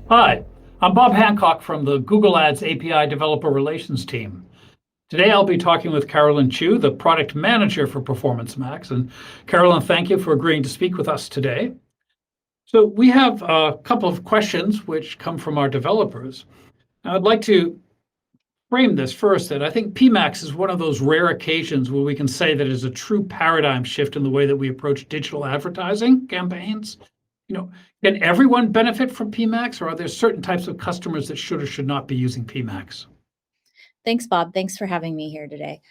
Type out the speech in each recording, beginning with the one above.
Hi, I'm Bob Hancock from the Google Ads API Developer Relations team. Today I'll be talking with Carolyn Chu, the product manager for Performance Max. And Carolyn, thank you for agreeing to speak with us today. So we have a couple of questions which come from our developers. Now, I'd like to frame this first that I think PMax is one of those rare occasions where we can say that it is a true paradigm shift in the way that we approach digital advertising campaigns. Can everyone benefit from PMax, or are there certain types of customers that should or should not be using PMax? Thanks, Bob. Thanks for having me here today.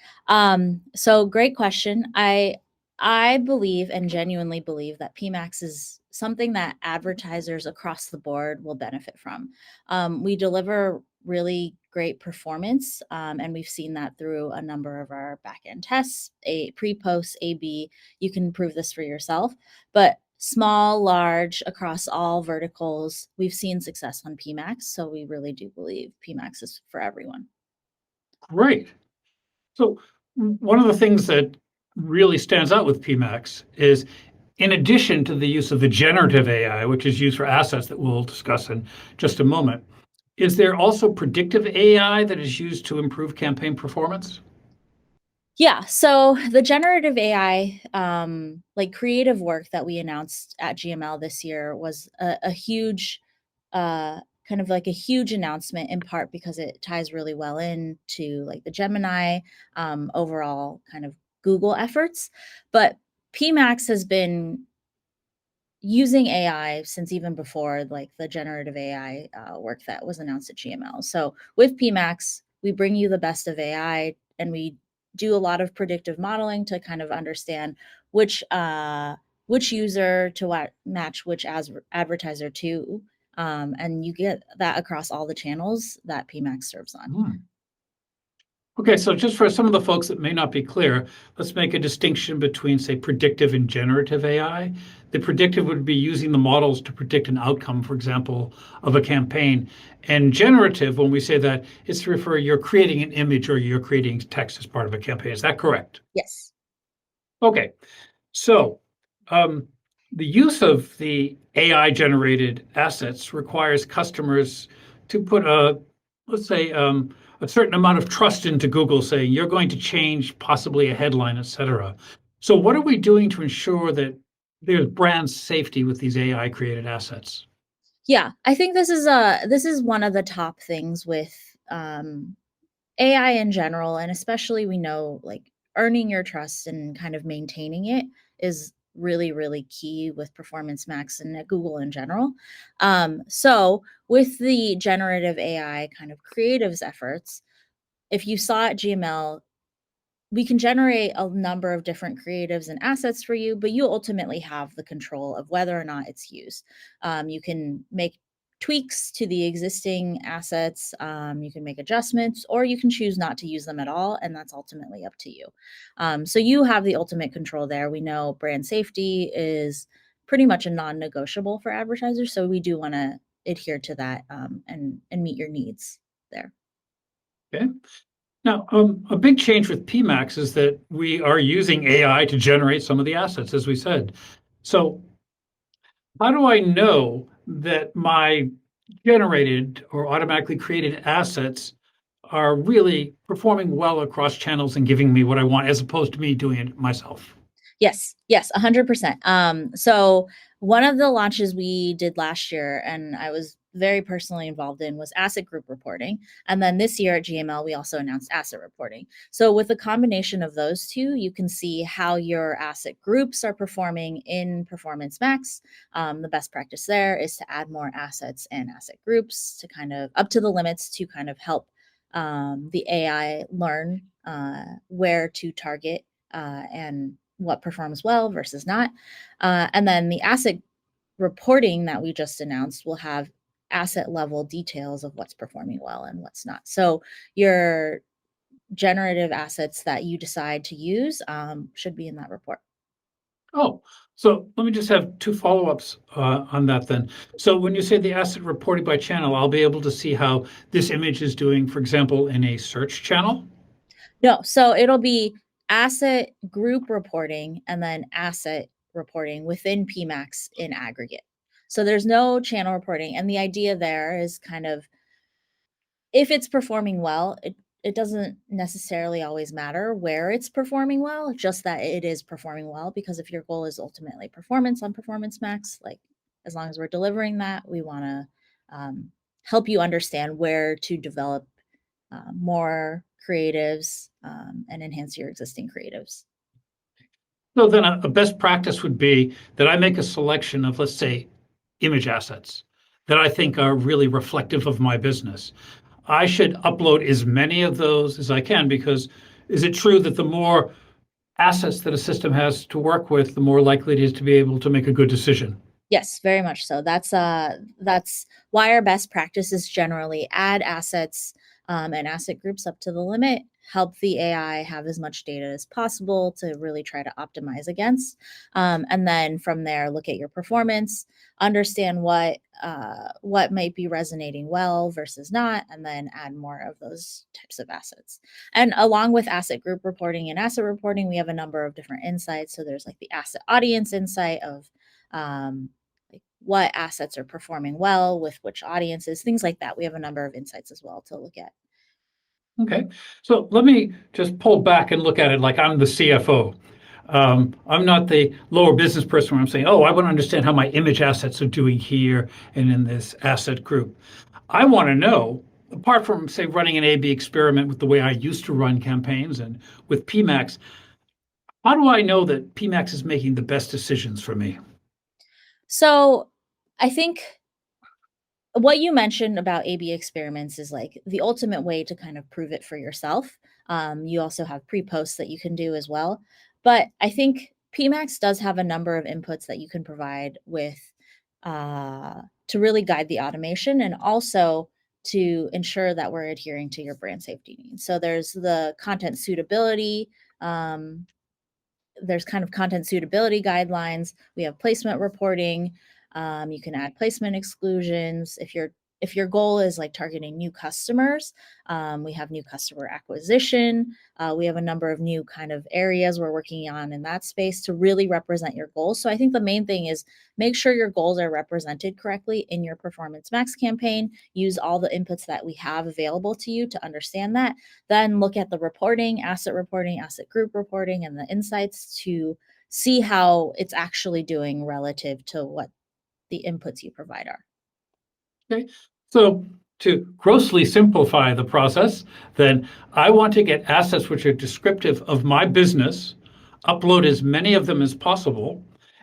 So great question. I believe and genuinely believe that PMax is something that advertisers across the board will benefit from. We deliver really great performance, and we've seen that through a number of our backend tests, pre-post, A/B. You can prove this for yourself, but small, large, across all verticals, we've seen success on PMax. So we really do believe PMax is for everyone. Great. So one of the things that really stands out with PMax is, in addition to the use of the generative AI, which is used for assets that we'll discuss in just a moment, is there also predictive AI that is used to improve campaign performance? Yeah, so the generative AI, like creative work that we announced at GML this year was a huge, kind of like a huge announcement, in part because it ties really well into like the Gemini overall kind of Google efforts. But PMax has been using AI since even before like the generative AI work that was announced at GML. So with PMax, we bring you the best of AI, and we do a lot of predictive modeling to kind of understand which user to match which advertiser to, and you get that across all the channels that PMax serves on. Okay, so just for some of the folks that may not be clear, let's make a distinction between, say, predictive and generative AI. The predictive would be using the models to predict an outcome, for example, of a campaign. And generative, when we say that, it's to refer you're creating an image or you're creating text as part of a campaign. Is that correct? Yes. Okay, so the use of the AI-generated assets requires customers to put let's say, a certain amount of trust into Google, saying you're going to change possibly a headline, et cetera. So what are we doing to ensure that there's brand safety with these AI-created assets? Yeah, I think this is one of the top things with AI in general, and especially we know like earning your trust and kind of maintaining it is really, really key with Performance Max and at Google in general. So with the generative AI kind of creatives efforts, if you saw at GML, we can generate a number of different creatives and assets for you, but you ultimately have the control of whether or not it's used. You can make tweaks to the existing assets, you can make adjustments, or you can choose not to use them at all, and that's ultimately up to you. So you have the ultimate control there. We know brand safety is pretty much a non-negotiable for advertisers, so we do want to adhere to that and meet your needs there. Okay. Now, a big change with PMax is that we are using AI to generate some of the assets, as we said. So how do I know that my generated or automatically created assets are really performing well across channels and giving me what I want, as opposed to me doing it myself? Yes, 100%. So one of the launches we did last year, and I was very personally involved in, was asset group reporting. And then this year at GML, we also announced asset reporting. So with a combination of those two, you can see how your asset groups are performing in Performance Max. The best practice there is to add more assets and asset groups to kind of up to the limits to kind of help the AI learn where to target and what performs well versus not. And then the asset reporting that we just announced will have asset level details of what's performing well and what's not. So your generative assets that you decide to use should be in that report. Oh, so let me just have two follow-ups on that then. So when you say the asset reporting by channel, I'll be able to see how this image is doing, for example, in a search channel? No, so it'll be asset group reporting, and then asset reporting within PMax in aggregate. So there's no channel reporting. And the idea there is kind of, if it's performing well, it doesn't necessarily always matter where it's performing well, just that it is performing well. Because if your goal is ultimately performance on Performance Max, like as long as we're delivering that, we want to help you understand where to develop more creatives and enhance your existing creatives. So then a best practice would be that I make a selection of, let's say, image assets that I think are really reflective of my business. I should upload as many of those as I can, because is it true that the more assets that a system has to work with, the more likely it is to be able to make a good decision? Yes, very much so. That's why our best practice is generally add assets and asset groups up to the limit, help the AI have as much data as possible to really try to optimize against. And then from there, look at your performance, understand what might be resonating well versus not, and then add more of those types of assets. And along with asset group reporting and asset reporting, we have a number of different insights. So there's like the asset audience insight of like what assets are performing well with which audiences, things like that. We have a number of insights as well to look at. Okay, so let me just pull back and look at it like I'm the CFO. I'm not the lower business person where I'm saying, oh, I want to understand how my image assets are doing here and in this asset group. I want to know, apart from, say, running an A/B experiment with the way I used to run campaigns and with PMax, how do I know that PMax is making the best decisions for me? So I think what you mentioned about A/B experiments is like the ultimate way to kind of prove it for yourself. You also have pre-posts that you can do as well. But I think PMax does have a number of inputs that you can provide with to really guide the automation and also to ensure that we're adhering to your brand safety needs. So there's the content suitability. There's kind of content suitability guidelines. We have placement reporting. You can add placement exclusions. If your goal is like targeting new customers, we have new customer acquisition. We have a number of new kind of areas we're working on in that space to really represent your goals. So I think the main thing is make sure your goals are represented correctly in your Performance Max campaign. Use all the inputs that we have available to you to understand that. Then look at the reporting, asset group reporting, and the insights to see how it's actually doing relative to what the inputs you provide are. Okay, so to grossly simplify the process, then I want to get assets which are descriptive of my business, upload as many of them as possible,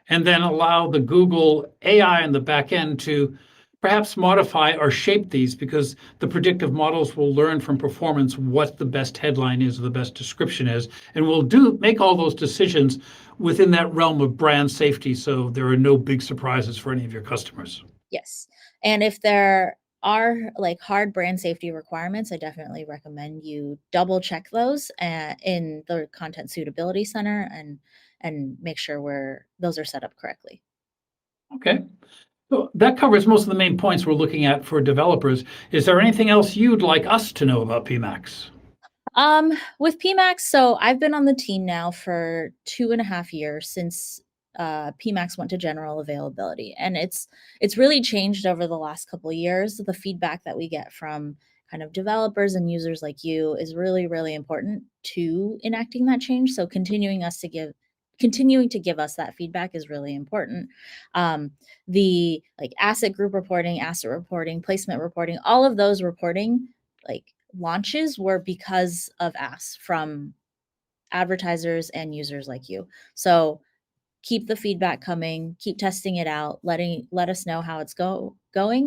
and then allow the Google AI in the back end to perhaps modify or shape these, because the predictive models will learn from performance what the best headline is or the best description is, and will make all those decisions within that realm of brand safety, so there are no big surprises for any of your customers. Yes. And if there are like hard brand safety requirements, I definitely recommend you double check those in the content suitability center and make sure those are set up correctly. Okay. So that covers most of the main points we're looking at for developers. Is there anything else you'd like us to know about PMax? With PMax, so I've been on the team now for 2.5 years since PMax went to general availability, and it's really changed over the last couple of years. The feedback that we get from kind of developers and users like you is really, really important to enacting that change. So continuing to give us that feedback is really important. The like asset group reporting, asset reporting, placement reporting, all of those reporting like launches were because of asks from advertisers and users like you. So keep the feedback coming, keep testing it out, let us know how it's going,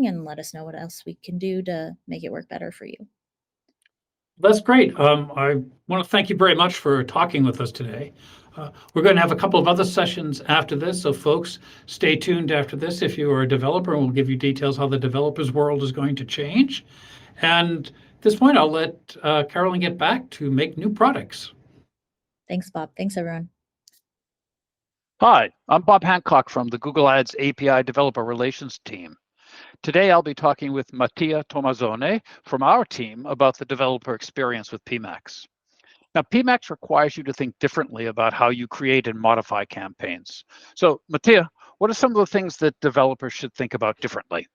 and let us know what else we can do to make it work better for you. That's great. I want to thank you very much for talking with us today. We're going to have a couple of other sessions after this, so folks, stay tuned after this if you are a developer, and we'll give you details how the developer's world is going to change. And at this point, I'll let Carolyn get back to make new products. Thanks, Bob. Thanks, everyone. Hi, I'm Bob Hancock from the Google Ads API Developer Relations team. Today, I'll be talking with Mattia Tomazone from our team about the developer experience with PMax. Now, PMax requires you to think differently about how you create and modify campaigns. So, Mattia, what are some of the things that developers should think about differently?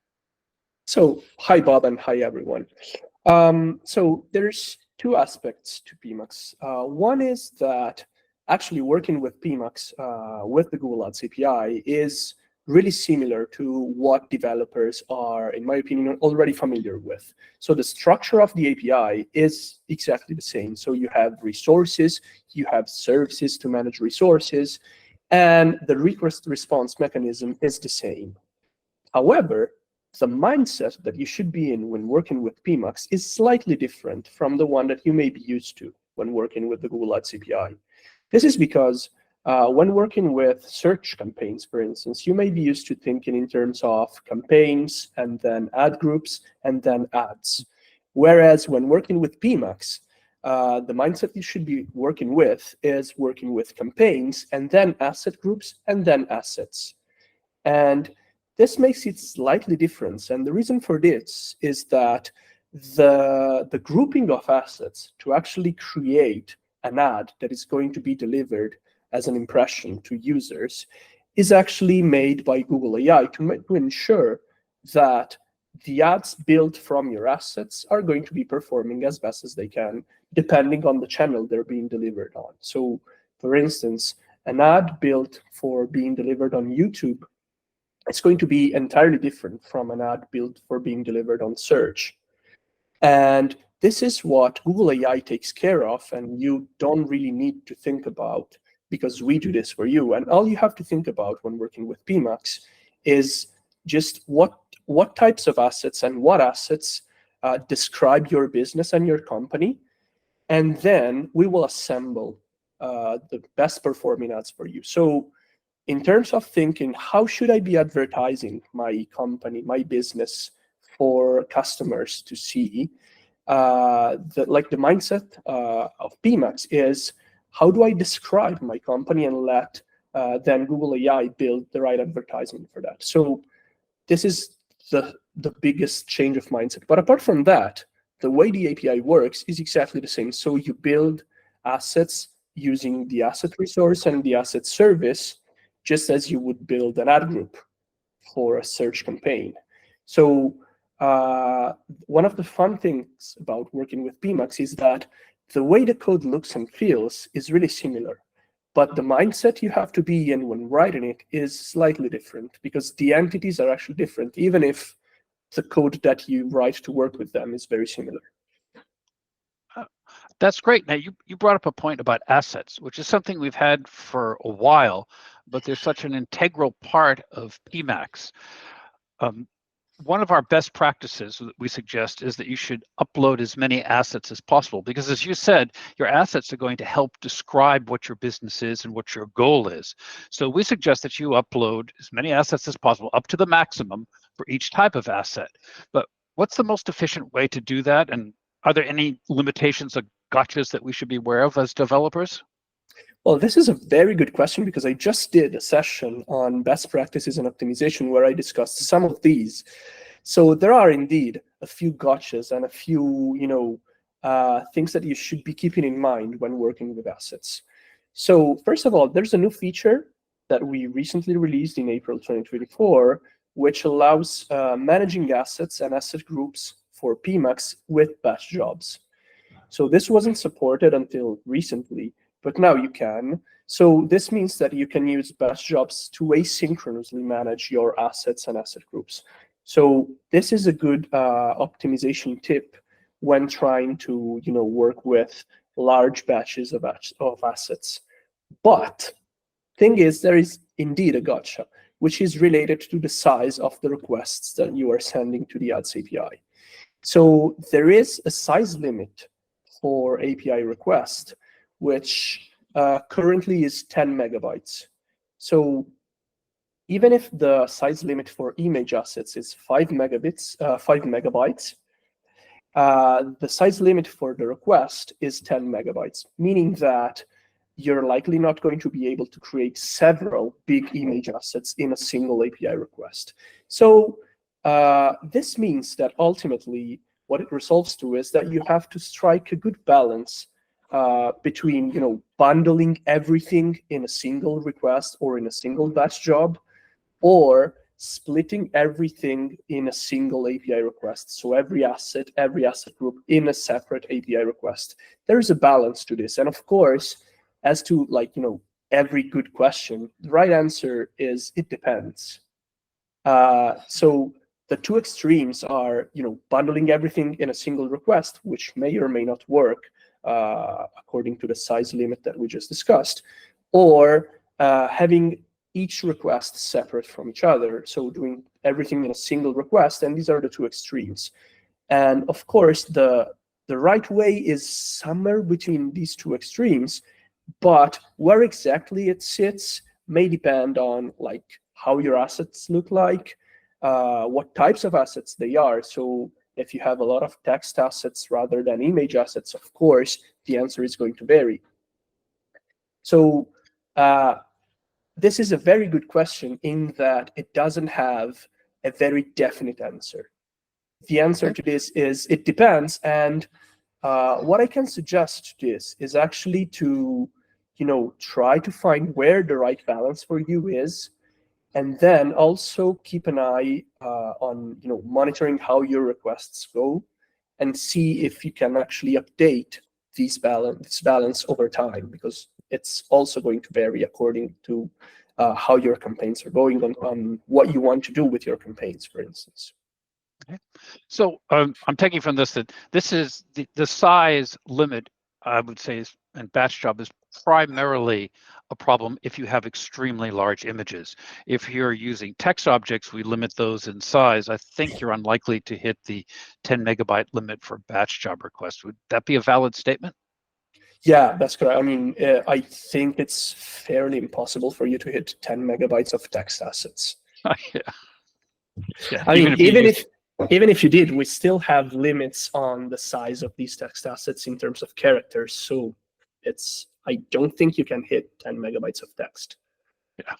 So, hi, Bob, and hi, everyone. So there's two aspects to PMax. One is that actually working with PMax with the Google Ads API is really similar to what developers are, in my opinion, already familiar with. So the structure of the API is exactly the same. So you have resources, you have services to manage resources, and the request response mechanism is the same. However, the mindset that you should be in when working with PMax is slightly different from the one that you may be used to when working with the Google Ads API. This is because when working with search campaigns, for instance, you may be used to thinking in terms of campaigns and then ad groups and then ads. Whereas when working with PMax, the mindset you should be working with is working with campaigns and then asset groups and then assets. And this makes it slightly different. And the reason for this is that the grouping of assets to actually create an ad that is going to be delivered as an impression to users is actually made by Google AI to ensure that the ads built from your assets are going to be performing as best as they can, depending on the channel they're being delivered on. So, for instance, an ad built for being delivered on YouTube, it's going to be entirely different from an ad built for being delivered on search. And this is what Google AI takes care of, and you don't really need to think about because we do this for you. And all you have to think about when working with PMax is just what types of assets and what assets describe your business and your company. And then we will assemble the best performing ads for you. So in terms of thinking, how should I be advertising my company, my business for customers to see? The mindset of PMax is, how do I describe my company and let then Google AI build the right advertisement for that? So this is the biggest change of mindset. But apart from that, the way the API works is exactly the same. So you build assets using the asset resource and the asset service, just as you would build an ad group for a search campaign. So one of the fun things about working with PMax is that the way the code looks and feels is really similar, but the mindset you have to be in when writing it is slightly different because the entities are actually different, even if the code that you write to work with them is very similar. That's great. Now, you brought up a point about assets, which is something we've had for a while, but they're such an integral part of PMax. One of our best practices that we suggest is that you should upload as many assets as possible, because as you said, your assets are going to help describe what your business is and what your goal is. So we suggest that you upload as many assets as possible, up to the maximum for each type of asset. But what's the most efficient way to do that? And are there any limitations or gotchas that we should be aware of as developers? Well, this is a very good question because I just did a session on best practices and optimization where I discussed some of these. So there are indeed a few gotchas and a few, things that you should be keeping in mind when working with assets. So first of all, there's a new feature that we recently released in April 2024, which allows managing assets and asset groups for PMax with batch jobs. So this wasn't supported until recently, but now you can. So this means that you can use batch jobs to asynchronously manage your assets and asset groups. So this is a good optimization tip when trying to work with large batches of assets. But thing is, there is indeed a gotcha, which is related to the size of the requests that you are sending to the Ads API. So there is a size limit for API request, which currently is 10 megabytes. So even if the size limit for image assets is 5 megabytes, the size limit for the request is 10 megabytes, meaning that you're likely not going to be able to create several big image assets in a single API request. So this means that ultimately what it resolves to is that you have to strike a good balance between bundling everything in a single request or in a single batch job, or splitting everything in a single API request. So every asset group in a separate API request. There is a balance to this, and of course, as to every good question, the right answer is it depends. So the two extremes are, bundling everything in a single request, which may or may not work according to the size limit that we just discussed, or having each request separate from each other, so doing everything in a single request, and these are the two extremes. And of course, the right way is somewhere between these two extremes, but where exactly it sits may depend on how your assets look like, what types of assets they are. So if you have a lot of text assets rather than image assets, of course, the answer is going to vary. So this is a very good question in that it doesn't have a very definite answer. The answer to this is it depends. And what I can suggest to this is actually to try to find where the right balance for you is, and then also keep an eye on monitoring how your requests go, and see if you can actually update this balance over time, because it's also going to vary according to how your campaigns are going, on what you want to do with your campaigns, for instance. Okay. So I'm taking from this that this is the size limit, I would say, and batch job is primarily a problem if you have extremely large images. If you're using text objects, we limit those in size. I think you're unlikely to hit the 10 megabyte limit for batch job requests. Would that be a valid statement? Yeah, that's correct. I mean, I think it's fairly impossible for you to hit 10 megabytes of text assets. Yeah. Yeah. I mean, even if you did, we still have limits on the size of these text assets in terms of characters. So I don't think you can hit 10 megabytes of text. Yeah.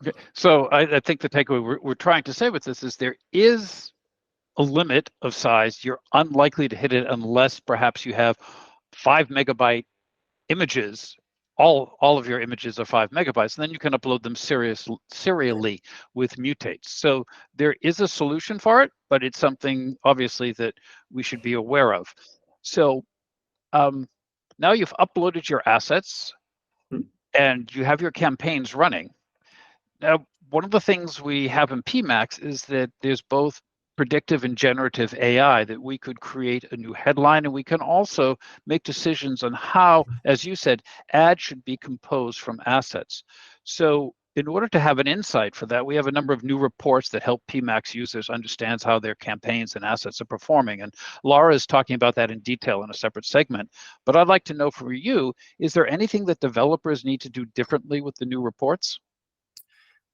Okay. So I think the takeaway we're trying to say with this is there is a limit of size. You're unlikely to hit it unless perhaps you have 5 megabyte images. All of your images are 5 megabytes, and then you can upload them serially with mutates. So there is a solution for it, but it's something obviously that we should be aware of. So now you've uploaded your assets and you have your campaigns running. Now, one of the things we have in PMax is that there's both predictive and generative AI, that we could create a new headline, and we can also make decisions on how, as you said, ads should be composed from assets. So in order to have an insight for that, we have a number of new reports that help PMax users understand how their campaigns and assets are performing. And Laura is talking about that in detail in a separate segment. But I'd like to know from you, is there anything that developers need to do differently with the new reports?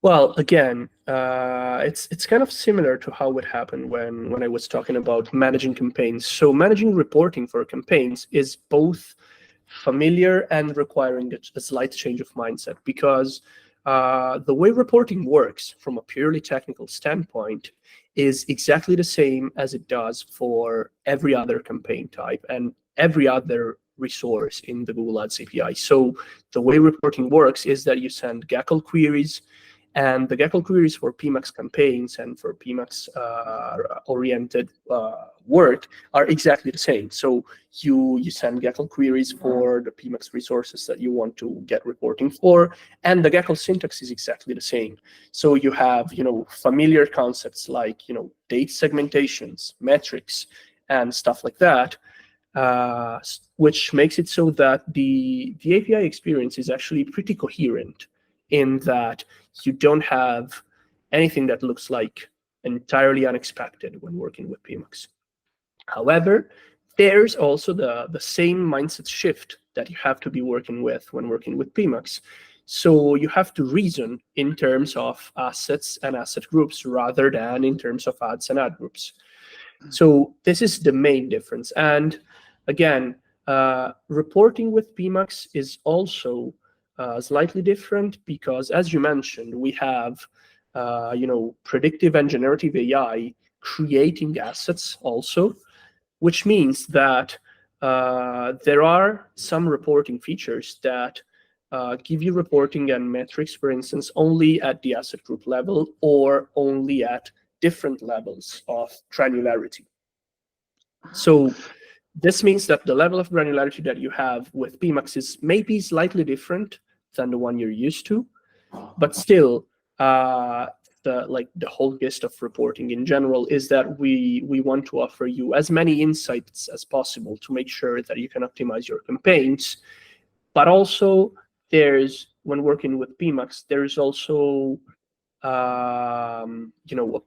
Well, again, it's kind of similar to how it happened when I was talking about managing campaigns. So managing reporting for campaigns is both familiar and requiring a slight change of mindset, because the way reporting works from a purely technical standpoint is exactly the same as it does for every other campaign type and every other resource in the Google Ads API. So the way reporting works is that you send GACL queries, and the GACL queries for PMax campaigns and for PMax oriented work are exactly the same. So you send GACL queries for the PMax resources that you want to get reporting for, and the GACL syntax is exactly the same. So you have familiar concepts like date segmentations, metrics, and stuff like that, which makes it so that the API experience is actually pretty coherent, in that you don't have anything that looks like entirely unexpected when working with PMax. However, there's also the same mindset shift that you have to be working with when working with PMax. So you have to reason in terms of assets and asset groups rather than in terms of ads and ad groups. So this is the main difference. And again, reporting with PMax is also slightly different, because, as you mentioned, we have predictive and generative AI creating assets also, which means that there are some reporting features that give you reporting and metrics, for instance, only at the asset group level or only at different levels of granularity. So this means that the level of granularity that you have with PMax is maybe slightly different than the one you're used to, but still, the whole gist of reporting in general is that we want to offer you as many insights as possible to make sure that you can optimize your campaigns. But also, when working with PMax, there's also a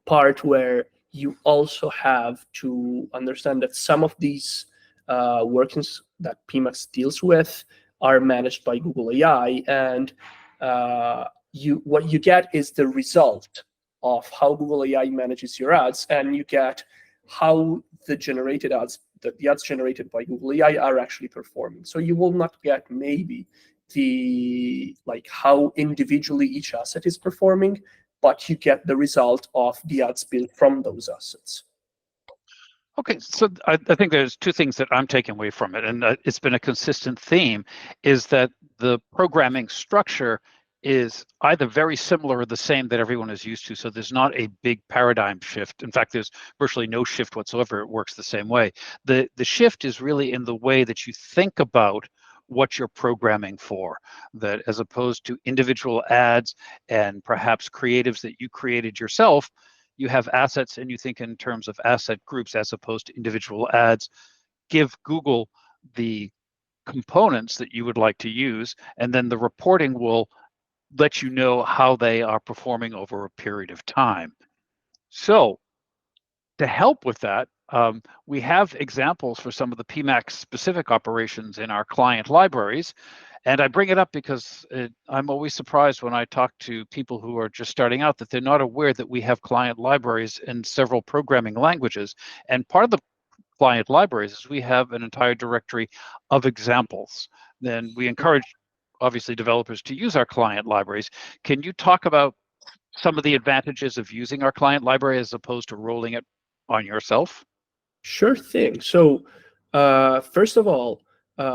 part where you also have to understand that some of these workings that PMax deals with are managed by Google AI, and what you get is the result of how Google AI manages your ads, and you get how the ads generated by Google AI are actually performing. So you will not get maybe how individually each asset is performing, but you get the result of the ads built from those assets. Okay, so I think there's two things that I'm taking away from it, and it's been a consistent theme, is that the programming structure is either very similar or the same that everyone is used to, so there's not a big paradigm shift. In fact, there's virtually no shift whatsoever. It works the same way. The shift is really in the way that you think about what you're programming for, that as opposed to individual ads and perhaps creatives that you created yourself, you have assets and you think in terms of asset groups as opposed to individual ads. Give Google the components that you would like to use, and then the reporting will let you know how they are performing over a period of time. So to help with that, we have examples for some of the PMax specific operations in our client libraries. And I bring it up because I'm always surprised when I talk to people who are just starting out that they're not aware that we have client libraries in several programming languages. And part of the client libraries is we have an entire directory of examples. Then we encourage, obviously, developers to use our client libraries. Can you talk about some of the advantages of using our client library as opposed to rolling it on yourself? Sure thing. So first of all,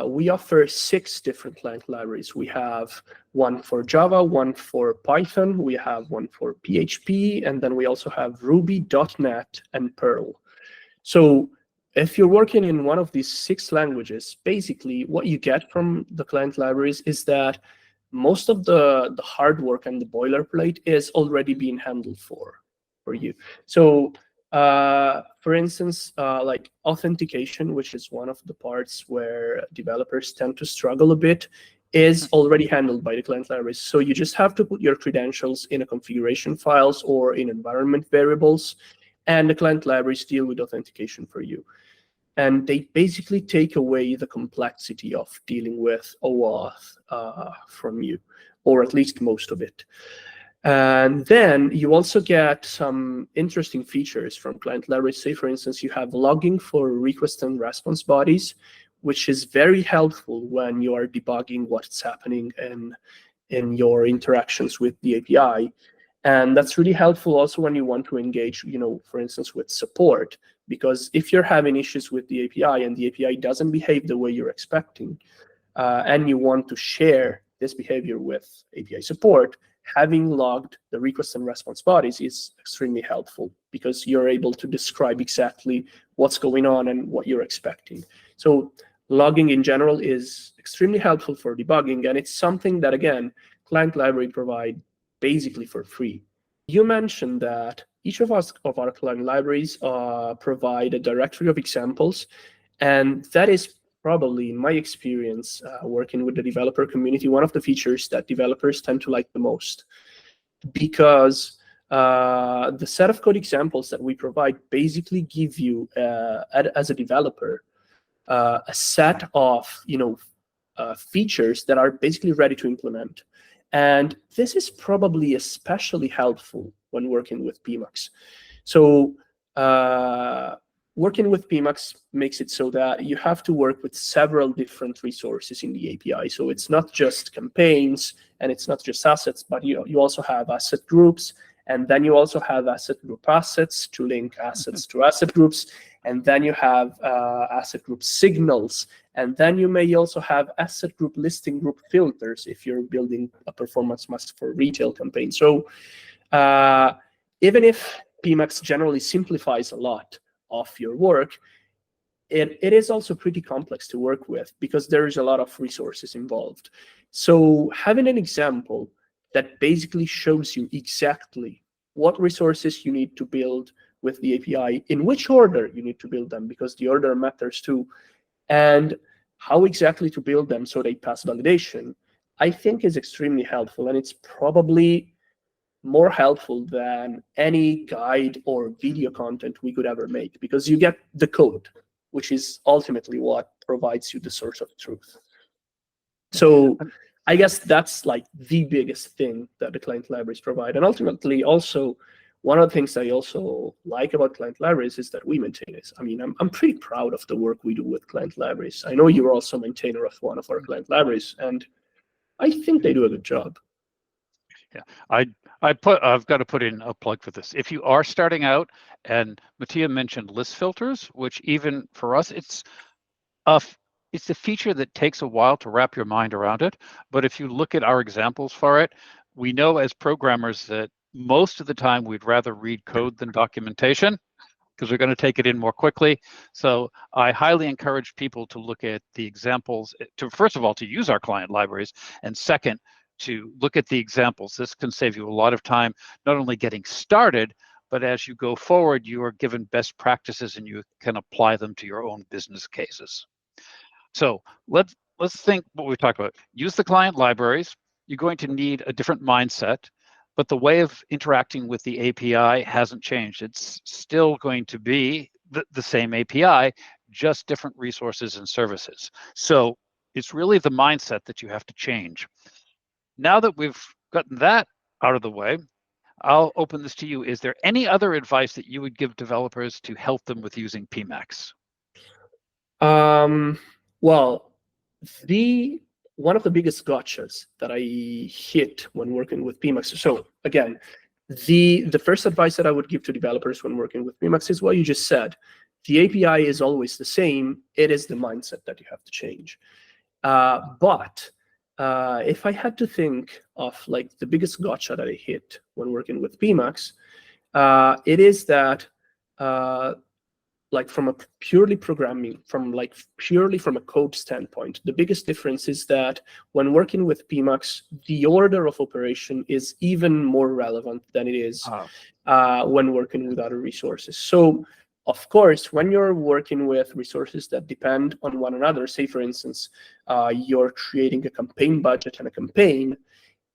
we offer 6 different client libraries. We have one for Java, one for Python, we have one for PHP, and then we also have Ruby, .NET, and Perl. So if you're working in one of these 6 languages, basically what you get from the client libraries is that most of the hard work and the boilerplate is already being handled for you. So for instance, like authentication, which is one of the parts where developers tend to struggle a bit, is already handled by the client libraries. So you just have to put your credentials in a configuration files or in environment variables, and the client libraries deal with authentication for you. And they basically take away the complexity of dealing with OAuth from you, or at least most of it. And then you also get some interesting features from client libraries. Say, for instance, you have logging for request and response bodies, which is very helpful when you are debugging what's happening in your interactions with the API. And that's really helpful also when you want to engage, for instance, with support. Because if you're having issues with the API and the API doesn't behave the way you're expecting, and you want to share this behavior with API support, having logged the request and response bodies is extremely helpful because you're able to describe exactly what's going on and what you're expecting. So logging in general is extremely helpful for debugging, and it's something that, again, client library provide basically for free. You mentioned that each of our client libraries provide a directory of examples, and that is probably, in my experience, working with the developer community, one of the features that developers tend to like the most, because the set of code examples that we provide basically give you, as a developer, a set of features that are basically ready to implement. And this is probably especially helpful when working with PMax. So working with PMax makes it so that you have to work with several different resources in the API. So it's not just campaigns and it's not just assets, but you also have asset groups, and then you also have asset group assets to link assets to asset groups. And then you have asset group signals. And then you may also have asset group listing group filters if you're building a performance mask for retail campaign. So even if PMax generally simplifies a lot of your work, it is also pretty complex to work with because there is a lot of resources involved. So having an example that basically shows you exactly what resources you need to build with the API, in which order you need to build them, because the order matters too, and how exactly to build them so they pass validation, I think is extremely helpful. And it's probably more helpful than any guide or video content we could ever make, because you get the code, which is ultimately what provides you the source of truth. So I guess that's like the biggest thing that the client libraries provide. And ultimately, also, one of the things I also like about client libraries is that we maintain it. I mean, I'm pretty proud of the work we do with client libraries. I know you're also a maintainer of one of our client libraries, and I think they do a good job. Yeah, I've got to put in a plug for this. If you are starting out, and Mattia mentioned list filters, which even for us, it's a feature that takes a while to wrap your mind around it. But if you look at our examples for it, we know as programmers that most of the time we'd rather read code than documentation, because we're going to take it in more quickly. So I highly encourage people to look at the examples, to first of all, to use our client libraries, and second, to look at the examples. This can save you a lot of time, not only getting started, but as you go forward, you are given best practices and you can apply them to your own business cases. So let's think what we talked about. Use the client libraries. You're going to need a different mindset, but the way of interacting with the API hasn't changed. It's still going to be the same API, just different resources and services. So it's really the mindset that you have to change. Now that we've gotten that out of the way, I'll open this to you. Is there any other advice that you would give developers to help them with using PMax? Well, one of the biggest gotchas that I hit when working with PMax. So again, the first advice that I would give to developers when working with PMax is what you just said. The API is always the same. It is the mindset that you have to change. But if I had to think of like the biggest gotcha that I hit when working with PMax, it is that like from a purely programming, purely from a code standpoint, the biggest difference is that when working with PMax, the order of operation is even more relevant than it is when working with other resources. So of course, when you're working with resources that depend on one another, say for instance, you're creating a campaign budget and a campaign,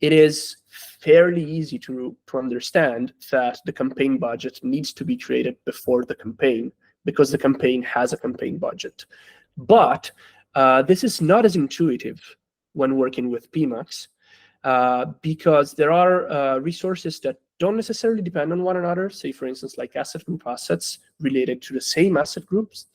it is fairly easy to understand that the campaign budget needs to be created before the campaign, because the campaign has a campaign budget. But this is not as intuitive when working with PMax, because there are resources that don't necessarily depend on one another, say, for instance, like asset group assets related to the same asset groups,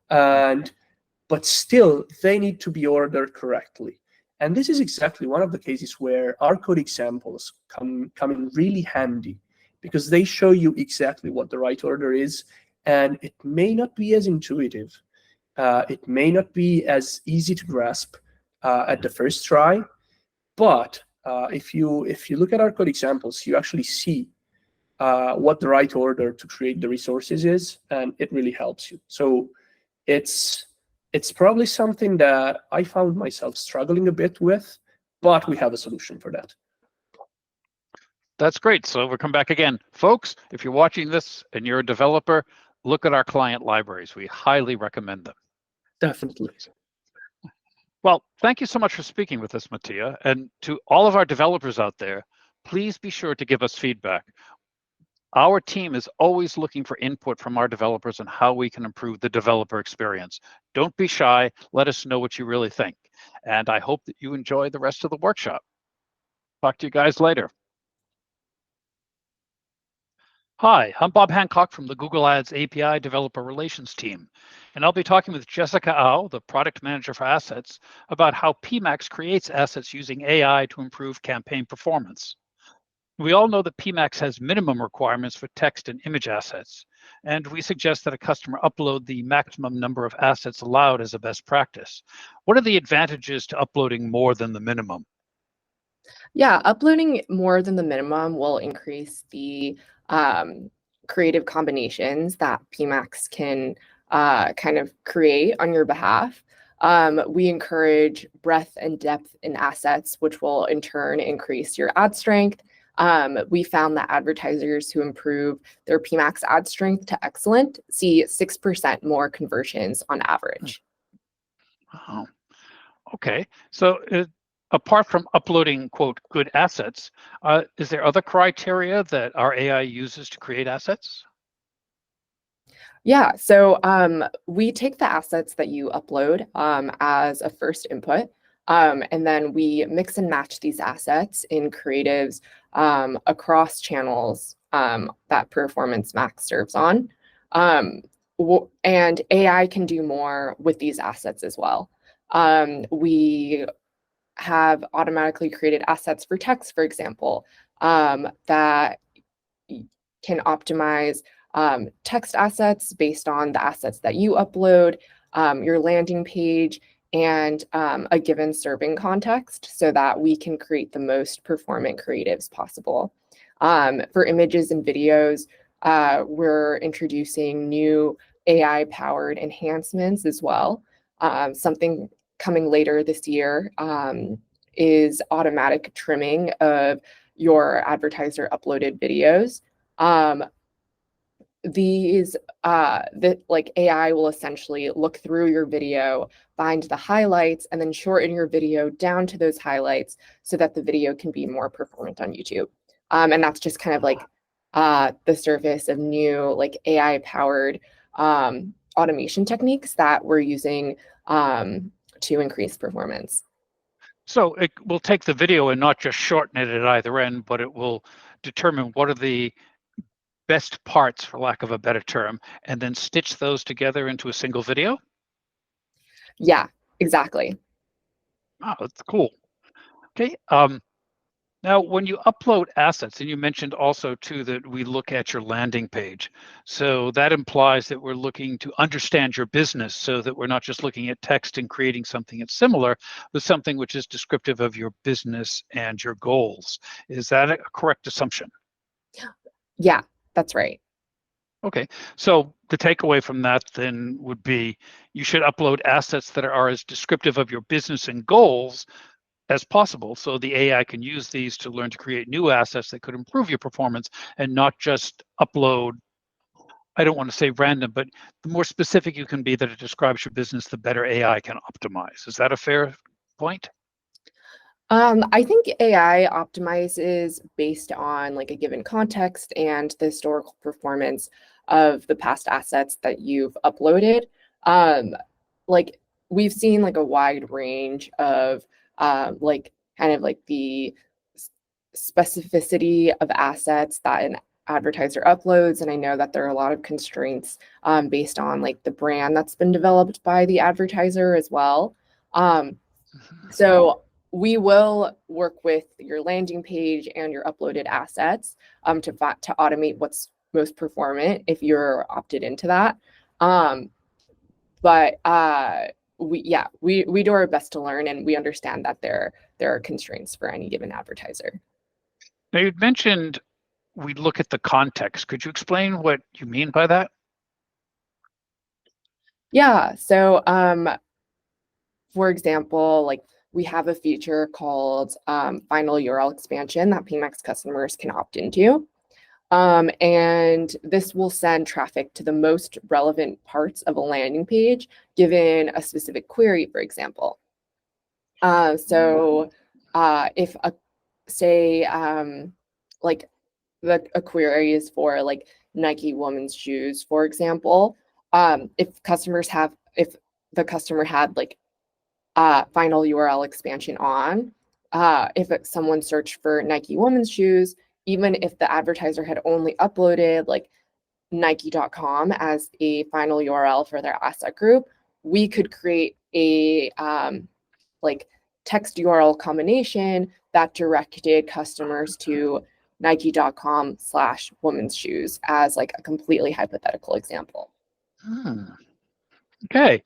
but still, they need to be ordered correctly. And this is exactly one of the cases where our code examples come in really handy, because they show you exactly what the right order is, and it may not be as intuitive. It may not be as easy to grasp at the first try, but if you look at our code examples, you actually see what the right order to create the resources is, and it really helps you. So it's probably something that I found myself struggling a bit with, but we have a solution for that. That's great. So we'll come back again. Folks, if you're watching this and you're a developer, look at our client libraries. We highly recommend them. Definitely. Well, thank you so much for speaking with us, Mattia. And to all of our developers out there, please be sure to give us feedback. Our team is always looking for input from our developers on how we can improve the developer experience. Don't be shy. Let us know what you really think. And I hope that you enjoy the rest of the workshop. Talk to you guys later. Hi, I'm Bob Hancock from the Google Ads API Developer Relations team, and I'll be talking with Jessica Au, the product manager for assets, about how PMax creates assets using AI to improve campaign performance. We all know that PMax has minimum requirements for text and image assets, and we suggest that a customer upload the maximum number of assets allowed as a best practice. What are the advantages to uploading more than the minimum? Yeah, uploading more than the minimum will increase the creative combinations that PMax can kind of create on your behalf. We encourage breadth and depth in assets, which will in turn increase your ad strength. We found that advertisers who improve their PMax ad strength to excellent see 6% more conversions on average. Oh, okay. So apart from uploading, quote, good assets, is there other criteria that our AI uses to create assets? Yeah, so we take the assets that you upload as a first input, and then we mix and match these assets in creatives across channels that Performance Max serves on. And AI can do more with these assets as well. We have automatically created assets for text, for example, that can optimize text assets based on the assets that you upload, your landing page, and a given serving context so that we can create the most performant creatives possible. For images and videos, we're introducing new AI-powered enhancements as well. Something coming later this year is automatic trimming of your advertiser uploaded videos. Like AI will essentially look through your video, find the highlights, and then shorten your video down to those highlights so that the video can be more performant on YouTube. And that's just kind of like the surface of new like AI powered automation techniques that we're using to increase performance. So it will take the video and not just shorten it at either end, but it will determine what are the best parts, for lack of a better term, and then stitch those together into a single video? Yeah, exactly. Wow, that's cool. Okay. Now, when you upload assets, and you mentioned also too that we look at your landing page, so that implies that we're looking to understand your business, so that we're not just looking at text and creating something that's similar, but something which is descriptive of your business and your goals. Is that a correct assumption? Yeah, that's right. Okay, so the takeaway from that then would be you should upload assets that are as descriptive of your business and goals as possible, so the AI can use these to learn to create new assets that could improve your performance, and not just upload, I don't want to say random, but the more specific you can be that it describes your business, the better AI can optimize. Is that a fair point? I think AI optimizes based on like a given context and the historical performance of the past assets that you've uploaded. Like we've seen like a wide range of like kind of like the specificity of assets that an advertiser uploads. And I know that there are a lot of constraints based on like the brand that's been developed by the advertiser as well. So we will work with your landing page and your uploaded assets to automate what's most performant if you're opted into that. But we do our best to learn, and we understand that there are constraints for any given advertiser. Now, you'd mentioned we look at the context. Could you explain what you mean by that? Yeah. So for example, like we have a feature called final URL expansion that PMax customers can opt into. And this will send traffic to the most relevant parts of a landing page given a specific query, for example. So if like a query is for like Nike women's shoes, for example, if the customer had like final URL expansion on, if someone searched for Nike women's shoes, even if the advertiser had only uploaded like Nike.com as a final URL for their asset group, we could create a like text URL combination that directed customers to Nike.com/women's shoes as like a completely hypothetical example. Okay.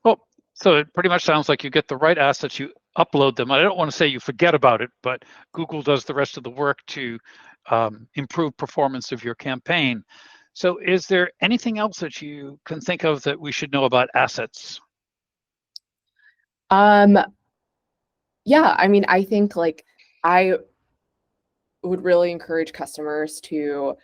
Well, so it pretty much sounds like you get the right assets, you upload them. I don't want to say you forget about it, but Google does the rest of the work to improve performance of your campaign. So is there anything else that you can think of that we should know about assets? Yeah, I mean, I think like I would really encourage customers to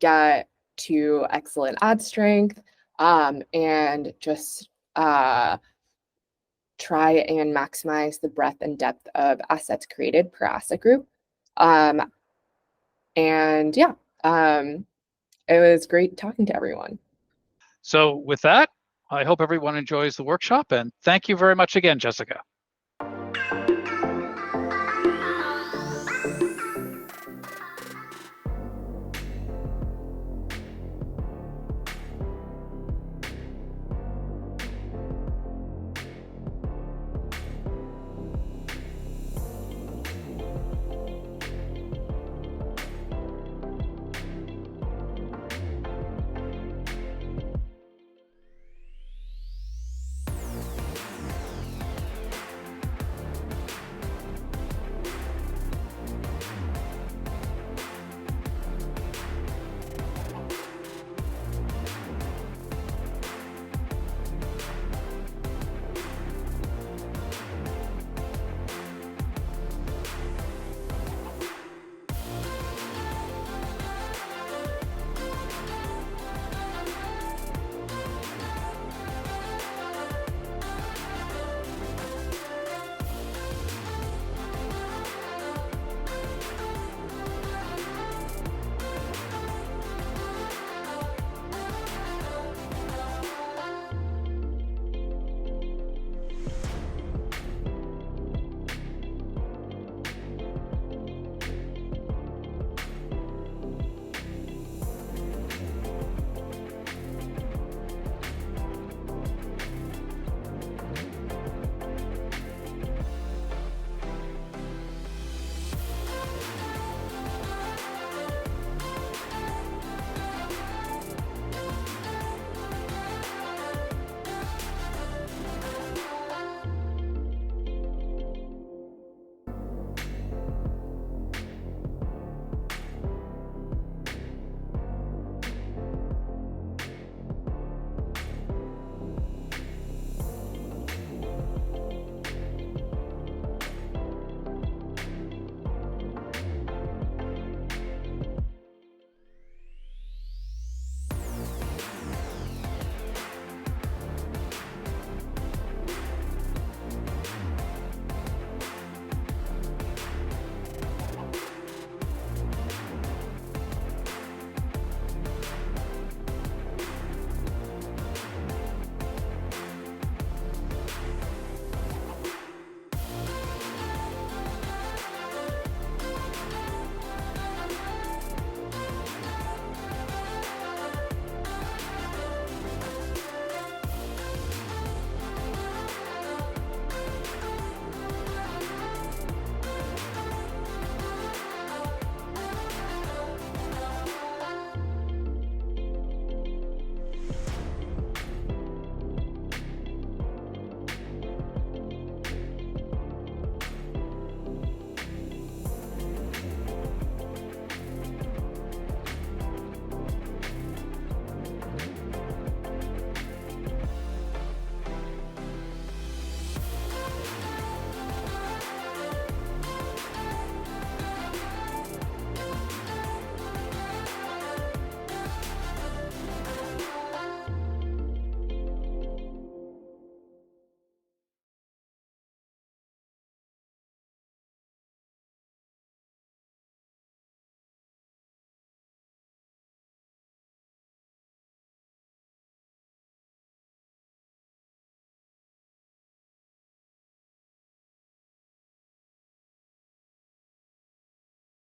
get to excellent ad strength and just try and maximize the breadth and depth of assets created per asset group. And yeah, it was great talking to everyone. So with that, I hope everyone enjoys the workshop, and thank you very much again, Jessica.